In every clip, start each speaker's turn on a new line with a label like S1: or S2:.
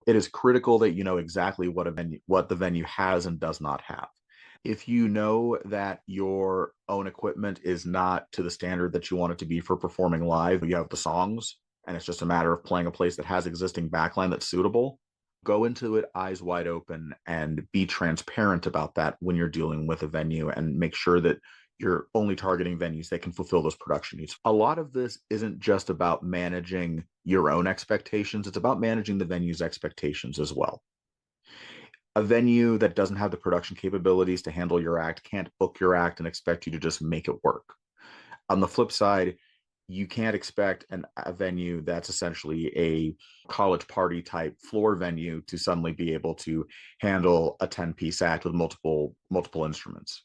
S1: It is critical that you know exactly what the venue has and does not have. If you know that your own equipment is not to the standard that you want it to be for performing live, you have the songs, and it's just a matter of playing a place that has existing backline that's suitable, go into it eyes wide open and be transparent about that when you're dealing with a venue and make sure that you're only targeting venues that can fulfill those production needs. A lot of this isn't just about managing your own expectations, it's about managing the venue's expectations as well. A venue that doesn't have the production capabilities to handle your act can't book your act and expect you to just make it work. On the flip side, you can't expect a venue that's essentially a college party type floor venue to suddenly be able to handle a 10-piece act with multiple instruments.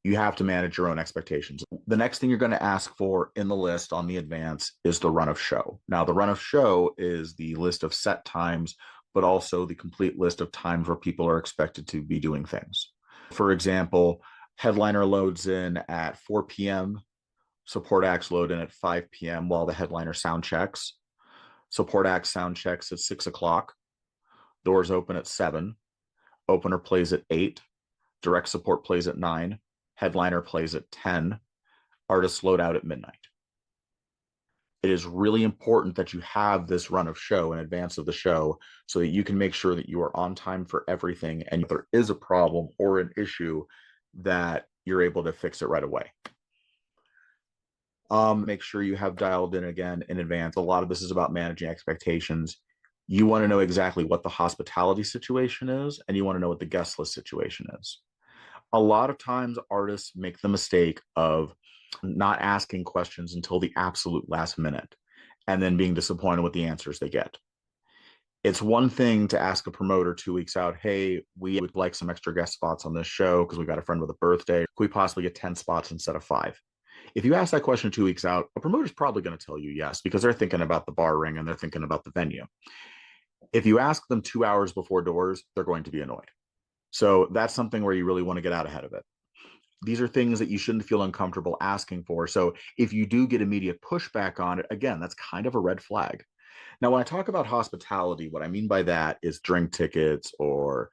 S1: You have to manage your own expectations. The next thing you're going to ask for in the list on the advance is the run of show. Now, the run of show is the list of set times, but also the complete list of times where people are expected to be doing things. For example, headliner loads in at 4 p.m., support acts load in at 5 p.m. while the headliner sound checks. Support act sound checks at 6 o'clock. Doors open at 7. Opener plays at 8. Direct support plays at 9. Headliner plays at 10. Artists load out at midnight. It is really important that you have this run of show in advance of the show so that you can make sure that you are on time for everything. And if there is a problem or an issue, that you're able to fix it right away. Make sure you have dialed in again in advance. A lot of this is about managing expectations. You want to know exactly what the hospitality situation is, and you want to know what the guest list situation is. A lot of times artists make the mistake of not asking questions until the absolute last minute and then being disappointed with the answers they get. It's one thing to ask a promoter 2 weeks out, hey, we would like some extra guest spots on this show because we got a friend with a birthday. Could we possibly get 10 spots instead of 5? If you ask that question 2 weeks out, a promoter's probably going to tell you yes because they're thinking about the bar ring and they're thinking about the venue. If you ask them 2 hours before doors, they're going to be annoyed. So that's something where you really want to get out ahead of it. These are things that you shouldn't feel uncomfortable asking for. So if you do get immediate pushback on it, again, that's kind of a red flag. Now, when I talk about hospitality, what I mean by that is drink tickets, or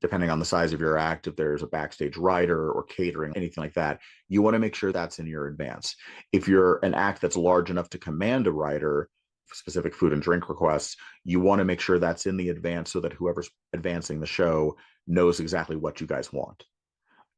S1: depending on the size of your act, if there's a backstage rider or catering, anything like that, you want to make sure that's in your advance. If you're an act that's large enough to command a rider, specific food and drink requests, you want to make sure that's in the advance so that whoever's advancing the show knows exactly what you guys want.